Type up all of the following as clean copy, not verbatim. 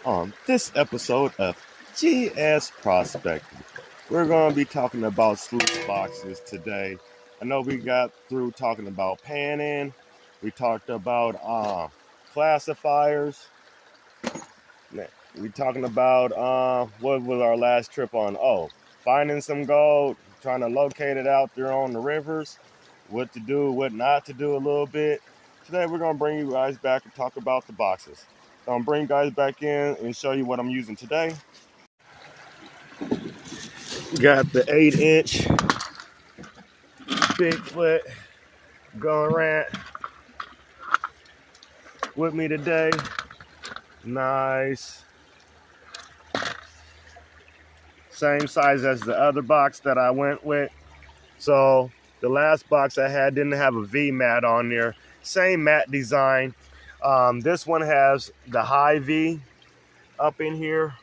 On this episode of GS Prospecting, we're going to be talking about sluice boxes today. I know we got through talking about panning. We talked about classifiers. We talking about what was our last trip on? Oh, finding some gold, trying to locate it out there on the rivers, what to do, what not to do a little bit. Today we're going to bring you guys back and talk about the boxes. I'm going to bring you guys back in and show you what I'm using today. Got the 8-inch Bigfoot going rant with me today. Nice. Same size as the other box that I went with. So the last box I had didn't have a V mat on there. Same mat design. This one has the high V up in here.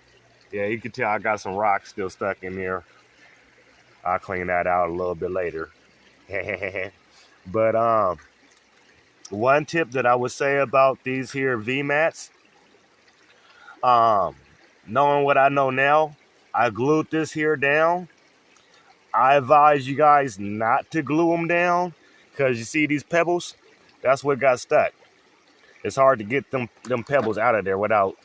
Yeah, you can tell I got some rocks still stuck in there. I'll clean that out a little bit later. But one tip that I would say about these here V mats, knowing what I know now, I glued this here down. I advise you guys not to glue them down because you see these pebbles, that's what got stuck. It's hard to get them pebbles out of there without,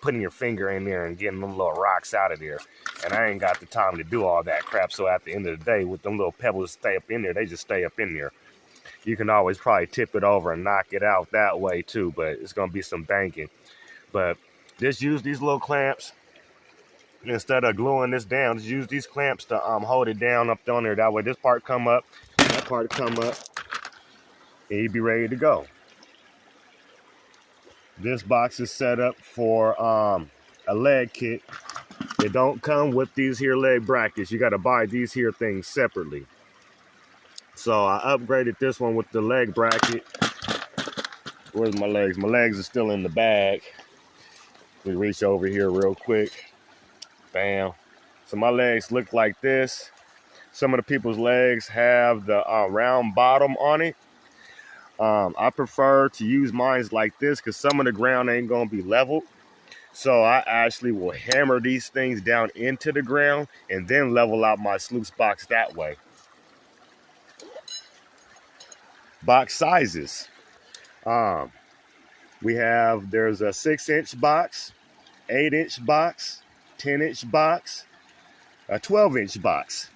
putting your finger in there and getting them little rocks out of there. And I ain't got the time to do all that crap. So at the end of the day, with them little pebbles stay up in there, they just stay up in there. You can always probably tip it over and knock it out that way too, but it's going to be some banking. But just use these little clamps. Instead of gluing this down, just use these clamps to hold it down up on there. That way this part come up, that part come up, and you'd be ready to go. This box is set up for a leg kit. It don't come with these here leg brackets. You got to buy these here things separately. So I upgraded this one with the leg bracket. Where's my legs? My legs are still in the bag. We reach over here real quick. Bam. So my legs look like this. Some of the people's legs have the round bottom on it. I prefer to use mine like this because some of the ground ain't going to be leveled. So I actually will hammer these things down into the ground and then level out my sluice box that way. Box sizes. There's a 6-inch box, 8-inch box, 10-inch box, a 12-inch box.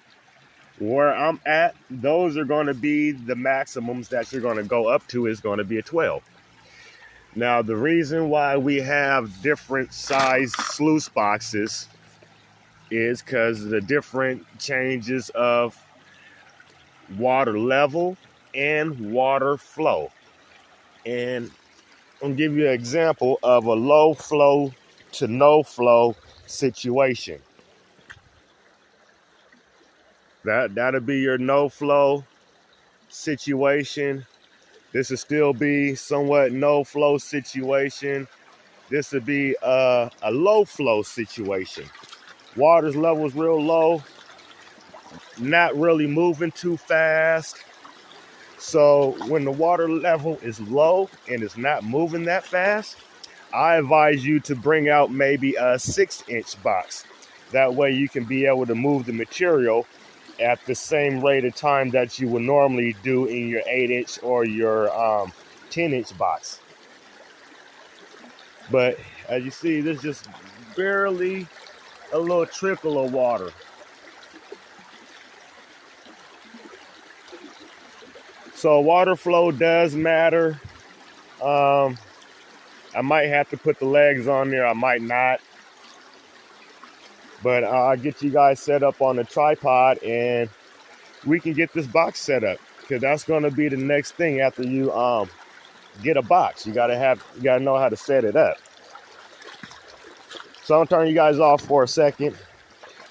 Where I'm at, those are going to be the maximums that you're going to go up to is going to be a 12. Now, the reason why we have different size sluice boxes is because of the different changes of water level and water flow. And I'll give you an example of a low flow to no flow situation. That'll be your no flow situation. This will still be somewhat no flow situation. This would be a low flow situation. Water's level is real low, not really moving too fast. So when the water level is low and it's not moving that fast, I advise you to bring out maybe a 6-inch box. That way you can be able to move the material at the same rate of time that you would normally do in your 8-inch or your 10-inch box. But as you see, there's just barely a little trickle of water. So water flow does matter. I might have to put the legs on there, I might not. But I'll get you guys set up on the tripod and we can get this box set up. Because that's going to be the next thing after you get a box. You gotta know how to set it up. So I'm turning you guys off for a second.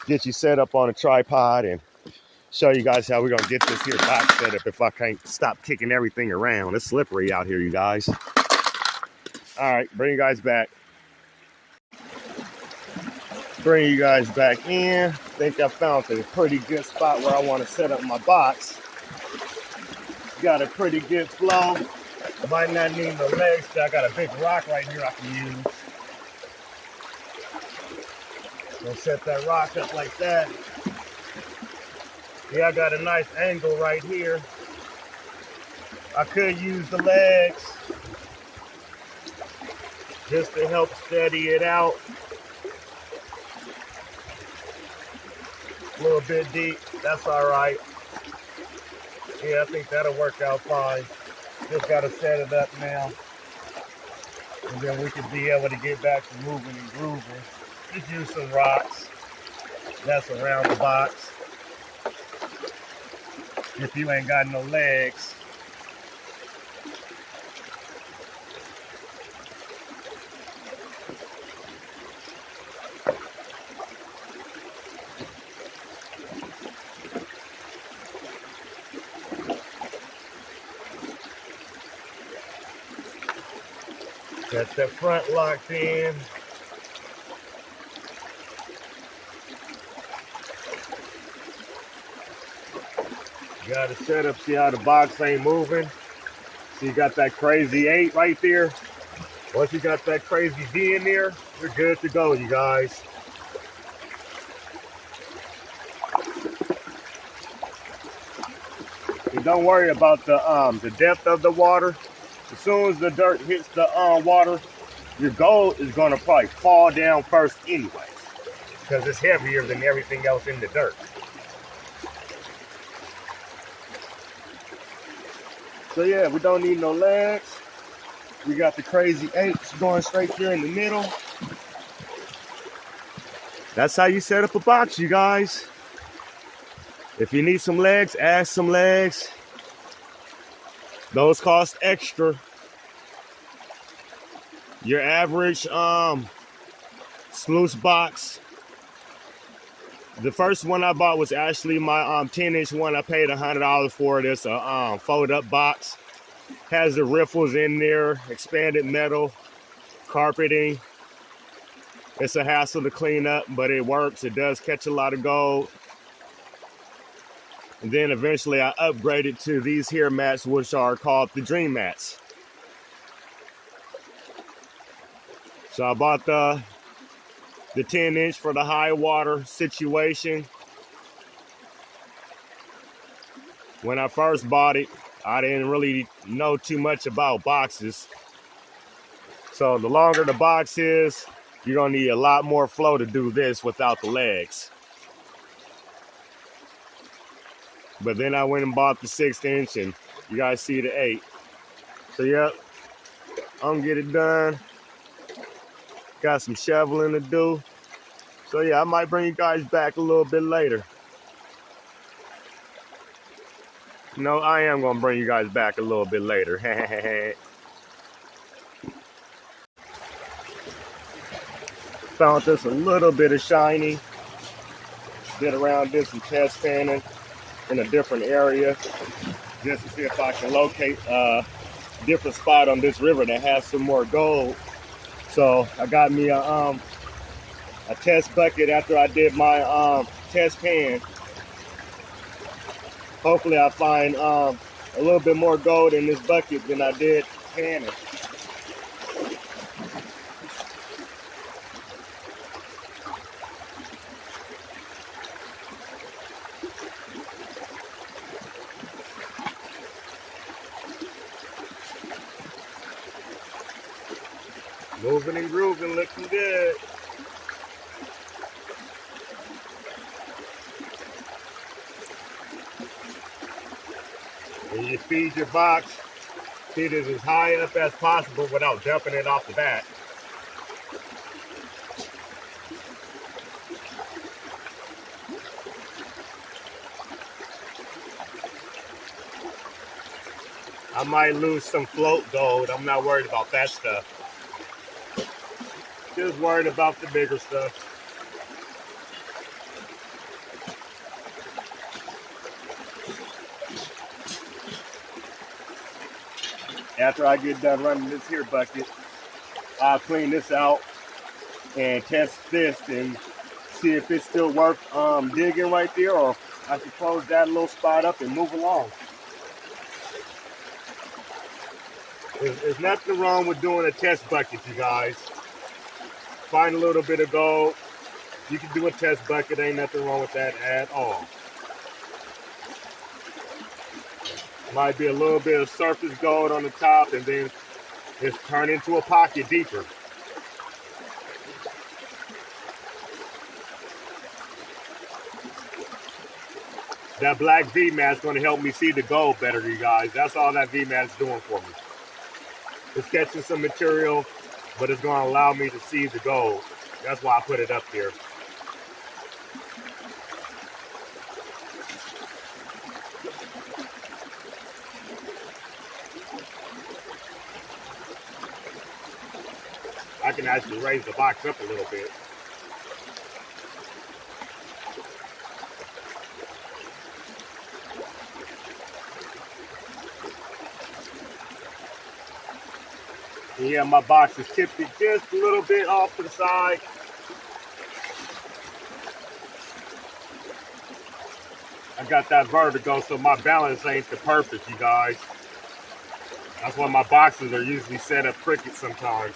Get you set up on a tripod and show you guys how we're going to get this here box set up if I can't stop kicking everything around. It's slippery out here, you guys. All right, bring you guys back. Bring you guys back in. Think I found a pretty good spot where I want to set up my box. Got a pretty good flow. Might not need the legs, but I got a big rock right here I can use. Gonna set that rock up like that. Yeah, I got a nice angle right here. I could use the legs just to help steady it out. A little bit deep, that's all right. Yeah, I think that'll work out fine. Just gotta set it up now. And then we can be able to get back to moving and grooving. Just use some rocks. That's around the box. If you ain't got no legs. Got that front locked in. Got it set up, see how the box ain't moving. So you got that crazy 8 right there. Once you got that crazy D in there, you're good to go, you guys. And don't worry about the depth of the water. As soon as the dirt hits the water, your gold is gonna probably fall down first anyways, because it's heavier than everything else in the dirt. So yeah, we don't need no legs. We got the crazy 8s going straight there in the middle. That's how you set up a box, you guys. If you need some legs, add some legs. Those cost extra. Your average Sluice box. The first one I bought was actually my 10-inch one. I paid $100 for it. It's a fold-up box. Has the riffles in there, expanded metal, carpeting. It's a hassle to clean up, but it works. It does catch a lot of gold. And then eventually I upgraded to these here mats, which are called the Dream Mats. So I bought the 10-inch for the high water situation. When I first bought it, I didn't really know too much about boxes. So the longer the box is, you're gonna need a lot more flow to do this without the legs. But then I went and bought the 6-inch, and you guys see the 8. So yep, I'm gonna get it done. Got some shoveling to do. So yeah, I might bring you guys back a little bit later. No, I am gonna bring you guys back a little bit later. Found this a little bit of shiny. Did around this and test panning in a different area, just to see if I can locate a different spot on this river that has some more gold. So I got me a test bucket after I did my test pan. Hopefully I find a little bit more gold in this bucket than I did panning. Moving and grooving, looking good. When you feed your box, feed it as high up as possible without dumping it off the bat. I might lose some float gold. I'm not worried about that stuff. Just worried about the bigger stuff. After I get done running this here bucket, I'll clean this out and test this and see if it's still worth digging right there, or I can close that little spot up and move along. There's nothing wrong with doing a test bucket, you guys. Find a little bit of gold, You can do a test bucket, ain't nothing wrong with that at all. Might be a little bit of surface gold on the top, and then it's turned into a pocket deeper. That black V-mat's going to help me see the gold better, you guys. That's all that V-mat's doing for me. It's catching some material, but it's going to allow me to see the gold. That's why I put it up there. I can actually raise the box up a little bit. And yeah, my box is tipped just a little bit off to the side. I got that vertigo, so my balance ain't the perfect, you guys. That's why my boxes are usually set up crooked sometimes.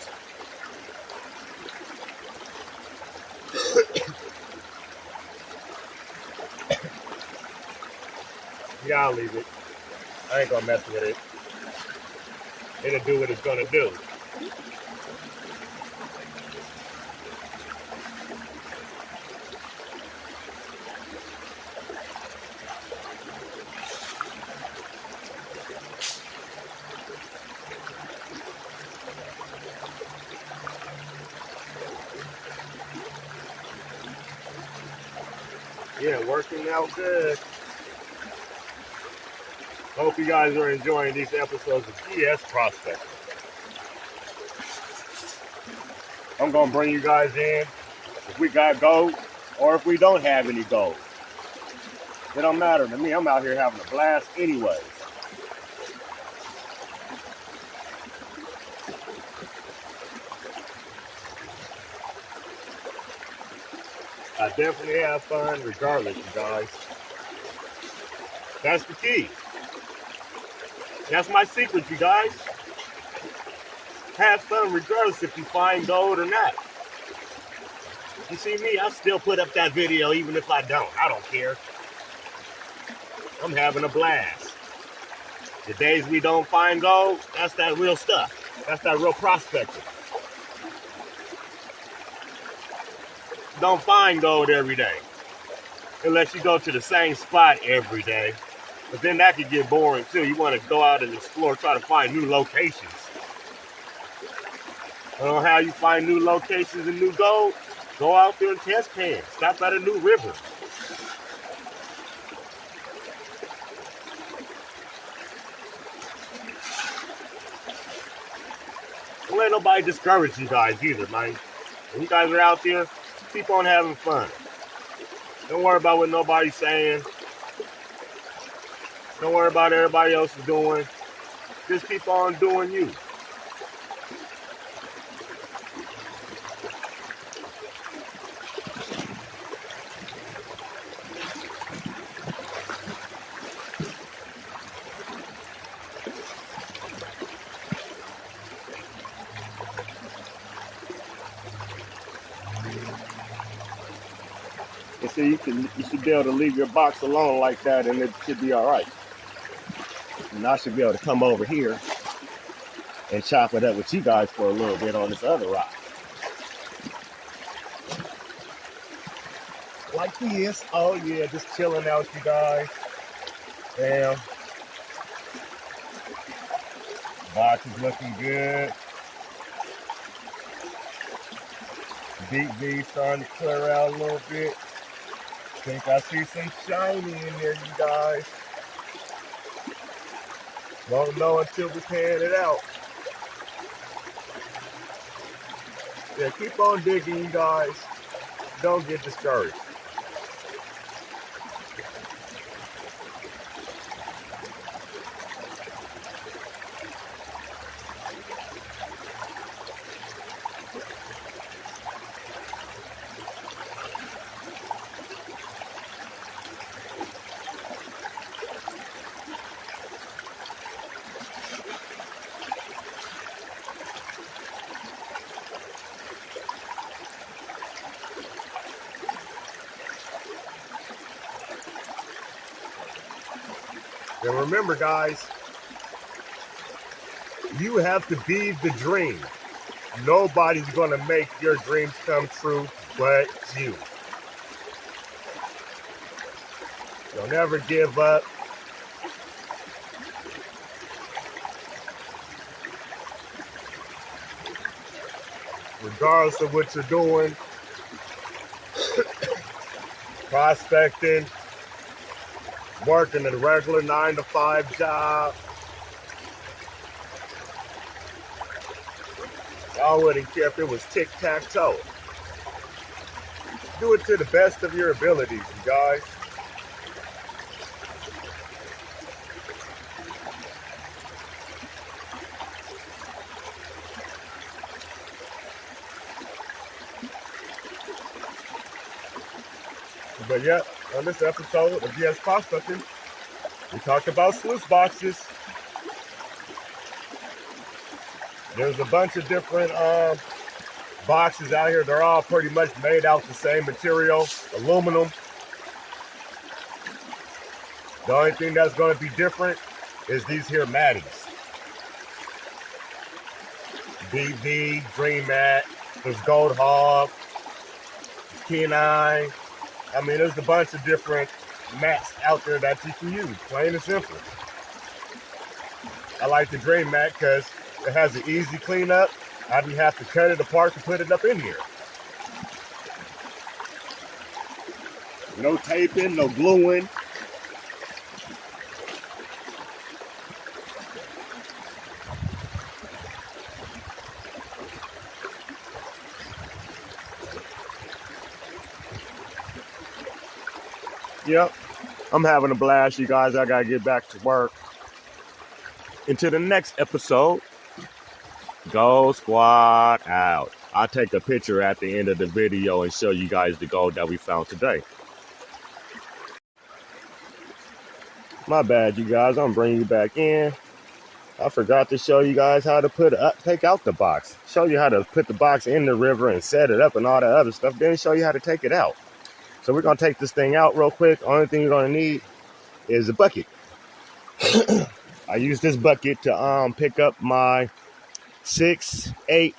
Yeah, I'll leave it. I ain't gonna mess with it. It'll do what it's gonna do. Yeah, working out good. Hope you guys are enjoying these episodes of GS Prospecting. I'm gonna bring you guys in if we got gold or if we don't have any gold. It don't matter to me. I'm out here having a blast anyways. I definitely have fun regardless, you guys. That's the key. That's my secret, you guys. Have fun regardless if you find gold or not. You see me, I still put up that video even if I don't. I don't care. I'm having a blast. The days we don't find gold, that's that real stuff. That's that real prospecting. Don't find gold every day. Unless you go to the same spot every day. But then that could get boring too. You want to go out and explore, try to find new locations. I don't know how you find new locations and new gold. Go out there and test pan. Stop at a new river. Don't let nobody discourage you guys either, man. When you guys are out there, keep on having fun. Don't worry about what nobody's saying. Don't worry about what everybody else is doing. Just keep on doing you. And so you should be able to leave your box alone like that and it should be all right. And I should be able to come over here and chop it up with you guys for a little bit on this other rock. Like this. Oh yeah, just chilling out, you guys. Damn. Box is looking good. Deep V starting to clear out a little bit. Think I see some shiny in there, you guys. Won't know until we pan it out. Yeah, keep on digging, you guys. Don't get discouraged. And remember, guys, you have to be the dream. Nobody's going to make your dreams come true but you. Don't ever give up. Regardless of what you're doing, prospecting, working a regular 9-to-5 job, I wouldn't care if it was tic-tac-toe. Do it to the best of your abilities, you guys. But yeah, on this episode of GS Prospecting, we talked about sluice boxes. There's a bunch of different boxes out here. They're all pretty much made out the same material, aluminum. The only thing that's going to be different is these here mattings. BV, Dream Mat, there's Gold Hog, Kenai. I mean, there's a bunch of different mats out there that you can use, plain and simple. I like the Dream Mat because it has an easy cleanup. I didn't have to cut it apart to put it up in here. No taping, no gluing. Yep, I'm having a blast, you guys. I gotta get back to work. Until the next episode, Go Squad out. I'll take a picture at the end of the video and show you guys the gold that we found today. My bad, you guys. I'm bringing you back in. I forgot to show you guys how to take out the box. Show you how to put the box in the river and set it up and all that other stuff. Then show you how to take it out. So we're going to take this thing out real quick. Only thing you're going to need is a bucket. I use this bucket to pick up my 6, 8,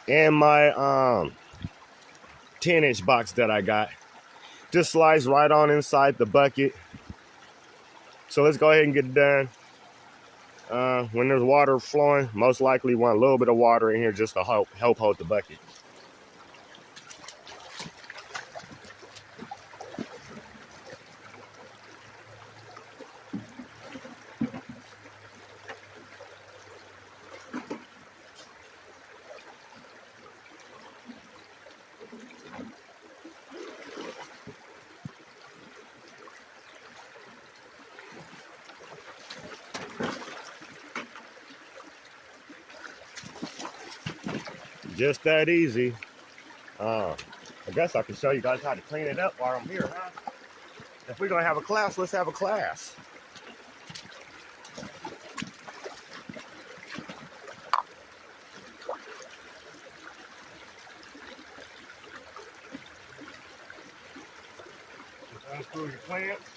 and my 10-inch box that I got. Just slides right on inside the bucket. So let's go ahead and get it done. When there's water flowing, most likely you want a little bit of water in here just to help hold the bucket. Just that easy. I guess I can show you guys how to clean it up while I'm here, huh? If we're going to have a class, let's have a class. Unscrew your clamps.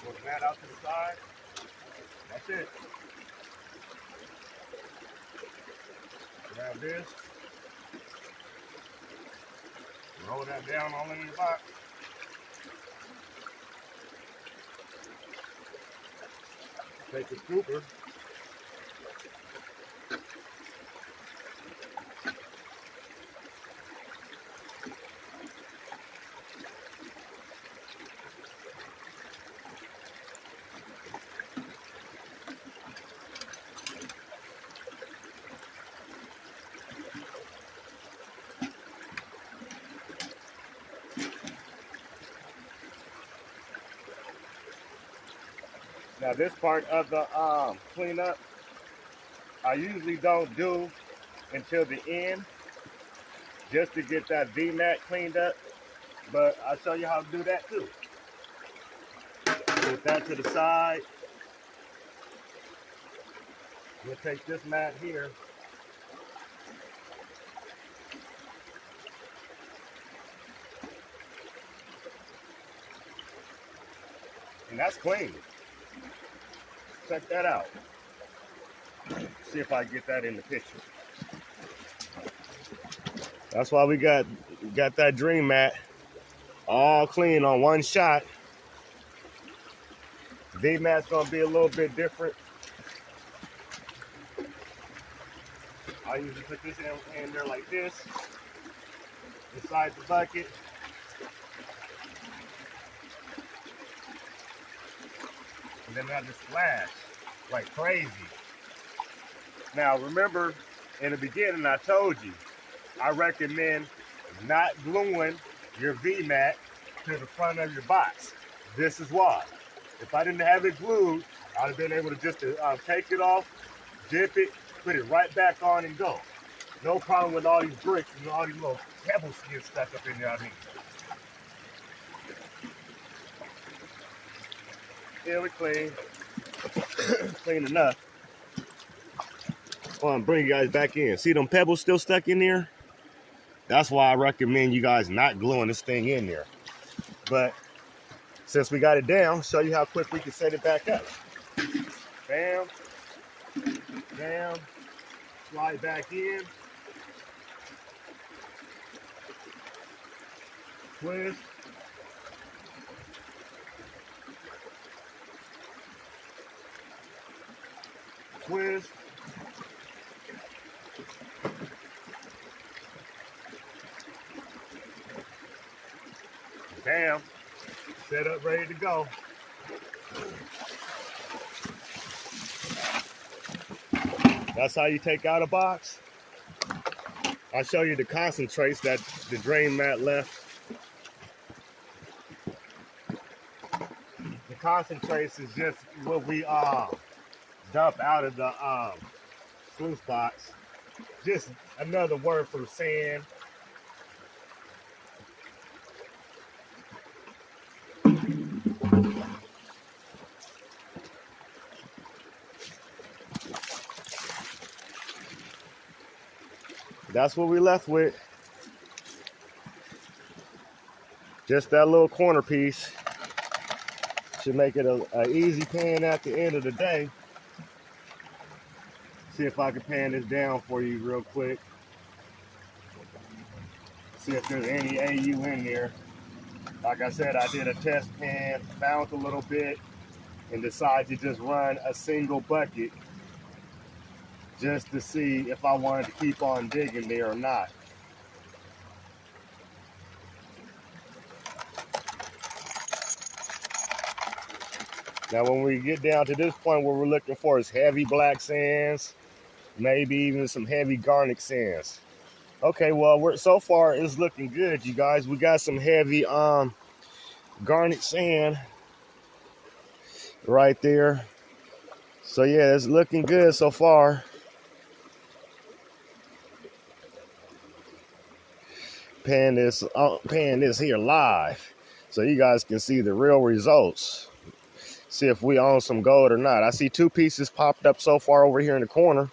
Pull the mat out to the side. That's it. Grab this. Roll that down all in your box. Take the scooper. Now this part of the cleanup, I usually don't do until the end. just to get that V-mat cleaned up. But I'll show you how to do that too. Put that to the side. We'll take this mat here. And that's clean. Check that out. See if I get that in the picture. That's why we got that dream mat all clean on one shot. V-mat's gonna be a little bit different. I usually put this in there like this, inside the bucket. And then I just splash like crazy. Now remember, in the beginning I told you, I recommend not gluing your V-mat to the front of your box. This is why. If I didn't have it glued, I'd have been able to just take it off, dip it, put it right back on and go. No problem with all these bricks and all these little pebbles get stuck up in there. I mean, here we clean, clean enough. I want to bring you guys back in. See them pebbles still stuck in there? That's why I recommend you guys not gluing this thing in there. But since we got it down, show you how quick we can set it back up. Bam, bam, slide back in, twist, twist, bam, set up, ready to go. That's how you take out a box. I'll show you the concentrates that the drain mat left. The concentrates is just what we dump out of the sluice box. Just another word for sand. That's what we left with. Just that little corner piece. Should make it a easy pan at the end of the day. See if I can pan this down for you real quick. See if there's any AU in there. Like I said, I did a test pan, found a little bit, and decided to just run a single bucket just to see if I wanted to keep on digging there or not. Now when we get down to this point, what we're looking for is heavy black sands, maybe even some heavy garnet sands. Okay, well, so far it's looking good, you guys. We got some heavy garnet sand right there. So yeah, it's looking good so far. Pan this here live so you guys can see the real results. See if we own some gold or not. I see two pieces popped up so far over here in the corner.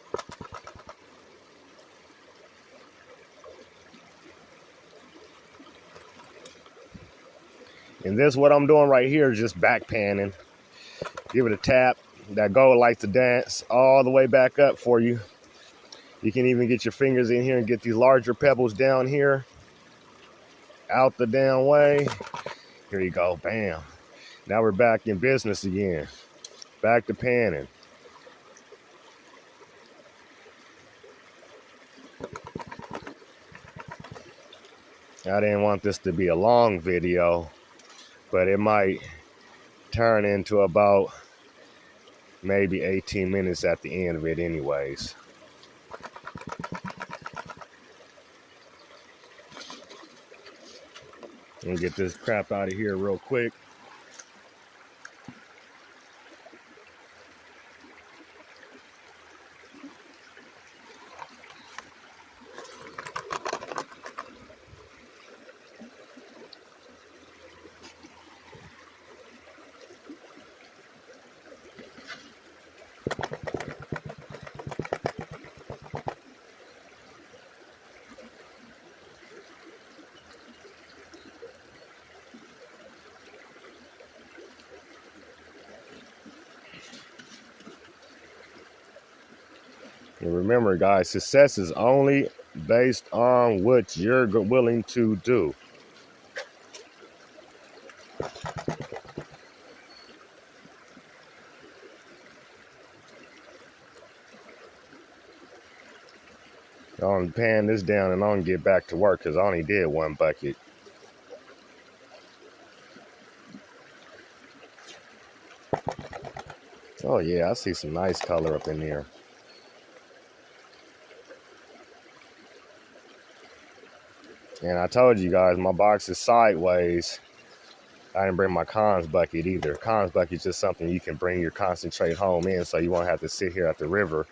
And this, what I'm doing right here, is just back panning. Give it a tap. That gold likes to dance all the way back up for you. You can even get your fingers in here and get these larger pebbles down here. Out the down way. Here you go, bam. Now we're back in business again. Back to panning. I didn't want this to be a long video, but it might turn into about maybe 18 minutes at the end of it anyways. Let me get this crap out of here real quick. And remember, guys, success is only based on what you're willing to do. I'm pan this down and I'm gonna get back to work because I only did one bucket. Oh yeah, I see some nice color up in here. And I told you guys, my box is sideways. I didn't bring my cons bucket either. Cons bucket is just something you can bring your concentrate home in so you won't have to sit here at the river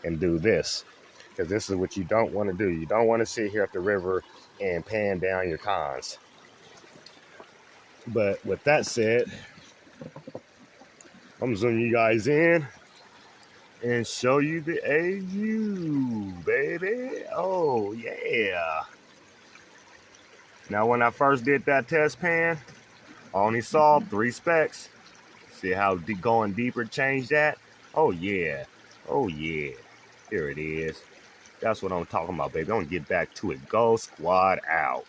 and do this. Because this is what you don't want to do. You don't want to sit here at the river and pan down your cons. But with that said, I'm zooming you guys in and show you the AU, baby. Oh, yeah. Now, when I first did that test pan, I only saw 3 specks. See how going deeper changed that? Oh, yeah. Oh, yeah. Here it is. That's what I'm talking about, baby. I'm going to get back to it. Go squad out.